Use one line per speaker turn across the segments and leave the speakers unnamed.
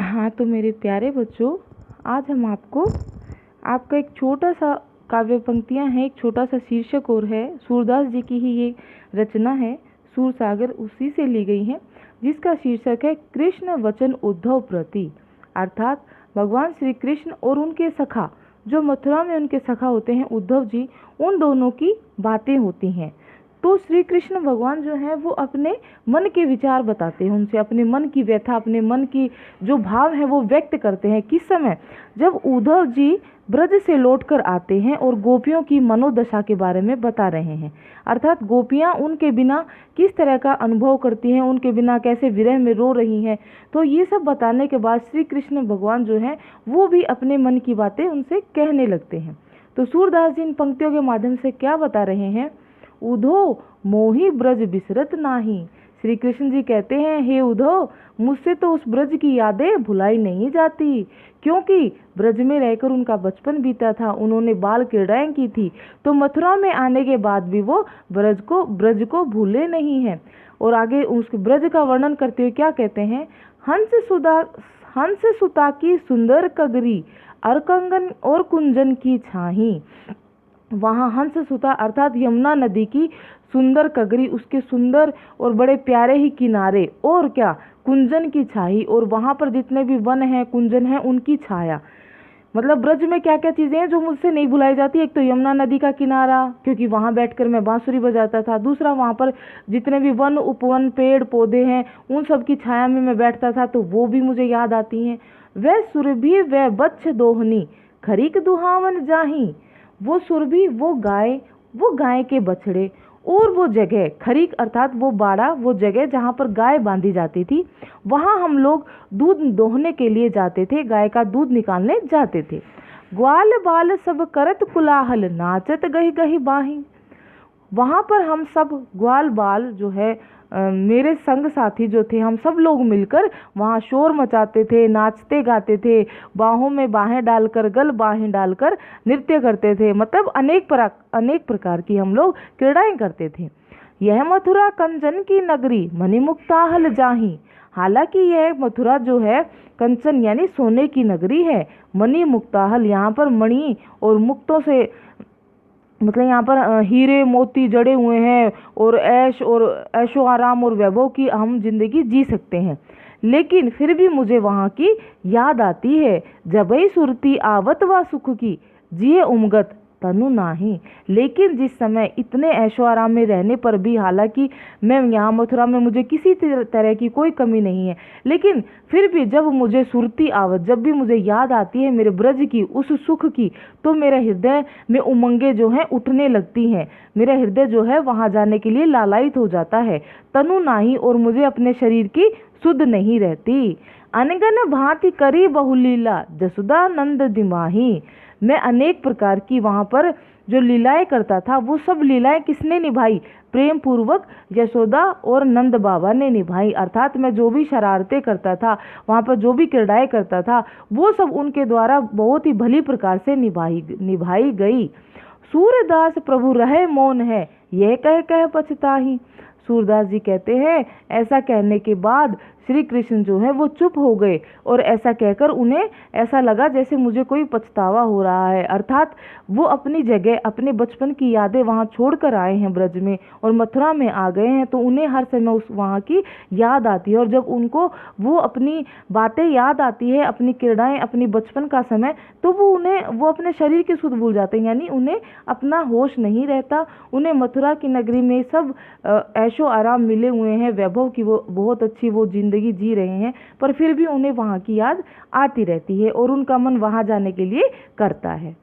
हाँ तो मेरे प्यारे बच्चों, आज हम आपको आपका एक छोटा सा काव्य पंक्तियाँ हैं, एक छोटा सा शीर्षक और है। सूरदास जी की ही ये रचना है, सूरसागर, उसी से ली गई है, जिसका शीर्षक है कृष्ण वचन उद्धव प्रति। अर्थात भगवान श्री कृष्ण और उनके सखा, जो मथुरा में उनके सखा होते हैं उद्धव जी, उन दोनों की बातें होती हैं। तो श्री कृष्ण भगवान जो है वो अपने मन के विचार बताते हैं, उनसे अपने मन की व्यथा, अपने मन की जो भाव है वो व्यक्त करते हैं। किस समय? जब उद्धव जी ब्रज से लौटकर आते हैं और गोपियों की मनोदशा के बारे में बता रहे हैं। अर्थात गोपियाँ उनके बिना किस तरह का अनुभव करती हैं, उनके बिना कैसे विरह में रो रही हैं। तो ये सब बताने के बाद श्री कृष्ण भगवान जो है वो भी अपने मन की बातें उनसे कहने लगते हैं। तो सूरदास जी इन पंक्तियों के माध्यम से क्या बता रहे हैं? उद्धव मोहि ब्रज बिसरत नाही। श्री कृष्ण जी कहते हैं, हे उद्धव, मुझसे तो उस ब्रज की यादें भुलाई नहीं जाती, क्योंकि ब्रज में रहकर उनका बचपन बीता था, उन्होंने बाल क्रीड़ाएं की थी, तो मथुरा में आने के बाद भी वो ब्रज को भूले नहीं हैं। और आगे उस ब्रज का वर्णन करते हुए क्या कहते हैं? हंस सुता की सुंदर कगरी, अरकंगन और कुंजन की छाही। वहाँ हंस सुता अर्थात यमुना नदी की सुंदर कगरी, उसके सुंदर और बड़े प्यारे ही किनारे, और क्या, कुंजन की छाई, और वहाँ पर जितने भी वन हैं, कुंजन हैं, उनकी छाया। मतलब ब्रज में क्या क्या चीज़ें हैं जो मुझसे नहीं भुलाई जाती? एक तो यमुना नदी का किनारा, क्योंकि वहाँ बैठकर मैं बांसुरी बजाता था। दूसरा, वहाँ पर जितने भी वन उपवन पेड़ पौधे हैं, उन सब की छाया में मैं बैठता था, तो वो भी मुझे याद आती हैं। वह सुरभि वह बच्छ दोहनी, खरीक दुहावन जाही। वो सुरभि, वो गाय के बछड़े, और वो जगह खरीक अर्थात वो बाड़ा, वो जगह जहाँ पर गाय बांधी जाती थी, वहाँ हम लोग दूध दोहने के लिए जाते थे, गाय का दूध निकालने जाते थे। ग्वाल बाल सब करत कुलाहल, नाचत गही गही बाही। वहाँ पर हम सब ग्वाल बाल जो है मेरे संग साथी जो थे, हम सब लोग मिलकर वहाँ शोर मचाते थे, नाचते गाते थे, बाहों में बाहें डालकर, गल बाहें डालकर नृत्य करते थे। मतलब अनेक प्रकार की हम लोग क्रीड़ाएं करते थे। यह मथुरा कंचन की नगरी, मणिमुक्ताहल जाही। हालांकि यह मथुरा जो है कंचन यानी सोने की नगरी है, मणिमुक्ताहल, यहाँ पर मणि और मुक्तों से मतलब यहाँ पर हीरे मोती जड़े हुए हैं, और ऐशो आराम और वैभव की हम जिंदगी जी सकते हैं। लेकिन फिर भी मुझे वहाँ की याद आती है। जबई सुरती आवत व सुख की, जिए उमगत तनु नाही। लेकिन जिस समय इतने ऐशो आराम में रहने पर भी, हालांकि मैं यहाँ मथुरा में मुझे किसी तरह की कोई कमी नहीं है, लेकिन फिर भी जब मुझे सुरती आवत, जब भी मुझे याद आती है मेरे ब्रज की, उस सुख की, तो मेरे हृदय में उमंगें जो हैं उठने लगती हैं। मेरा हृदय जो है वहाँ जाने के लिए लालायित हो जाता है। तनु नाही, और मुझे अपने शरीर की सुध नहीं रहती। अनगन भांति करी बहुलीला, जसुदा नंद दिमाही। मैं अनेक प्रकार की वहाँ पर जो लीलाएं करता था, वो सब लीलाएं किसने निभाई? प्रेम पूर्वक यशोदा और नंद बाबा ने निभाई। अर्थात मैं जो भी शरारतें करता था, वहाँ पर जो भी क्रीड़ाएं करता था, वो सब उनके द्वारा बहुत ही भली प्रकार से निभाई गई। सूरदास प्रभु रहे मौन है, यह कह पछताही। सूरदास जी कहते हैं, ऐसा कहने के बाद श्री कृष्ण जो है वो चुप हो गए, और ऐसा कहकर उन्हें ऐसा लगा जैसे मुझे कोई पछतावा हो रहा है। अर्थात वो अपनी जगह, अपने बचपन की यादें वहाँ छोड़कर आए हैं ब्रज में, और मथुरा में आ गए हैं, तो उन्हें हर समय उस वहाँ की याद आती है। और जब उनको वो अपनी बातें याद आती है, अपनी क्रीड़ाएं, अपनी बचपन का समय, तो वो अपने शरीर की सुध भूल जाते हैं, यानी उन्हें अपना होश नहीं रहता। उन्हें मथुरा की नगरी में सब ऐशो आराम मिले हुए हैं, वैभव की वो बहुत अच्छी वो जिंदगी जी रहे हैं, पर फिर भी उन्हें वहाँ की याद आती रहती है, और उनका मन वहाँ जाने के लिए करता है।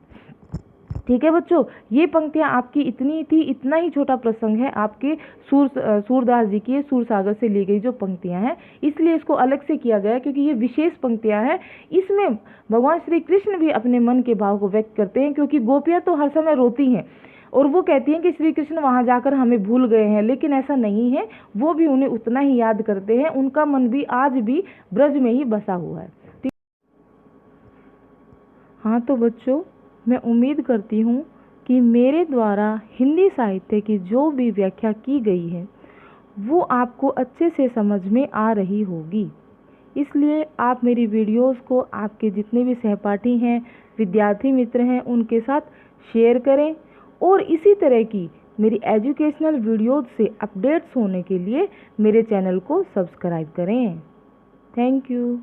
ठीक है बच्चों, ये पंक्तियाँ आपकी इतनी थी, इतना ही छोटा प्रसंग है आपके सूरदास जी की सूरसागर से ली गई जो पंक्तियाँ हैं, इसलिए इसको अलग से किया गया, क्योंकि ये विशेष पंक्तियाँ हैं। इसमें भगवान श्री कृष्ण भी अपने मन के भाव को व्यक्त करते हैं, क्योंकि गोपियाँ तो हर समय रोती हैं, और वो कहती हैं कि श्री कृष्ण वहाँ जाकर हमें भूल गए हैं, लेकिन ऐसा नहीं है, वो भी उन्हें उतना ही याद करते हैं। उनका मन भी आज भी ब्रज में ही बसा हुआ है। हाँ तो बच्चों, मैं उम्मीद करती हूँ कि मेरे द्वारा हिंदी साहित्य की जो भी व्याख्या की गई है वो आपको अच्छे से समझ में आ रही होगी। इसलिए आप मेरी वीडियोस को आपके जितने भी सहपाठी हैं, विद्यार्थी मित्र हैं, उनके साथ शेयर करें और इसी तरह की मेरी एजुकेशनल वीडियोस से अपडेट्स होने के लिए मेरे चैनल को सब्सक्राइब करें। Thank you.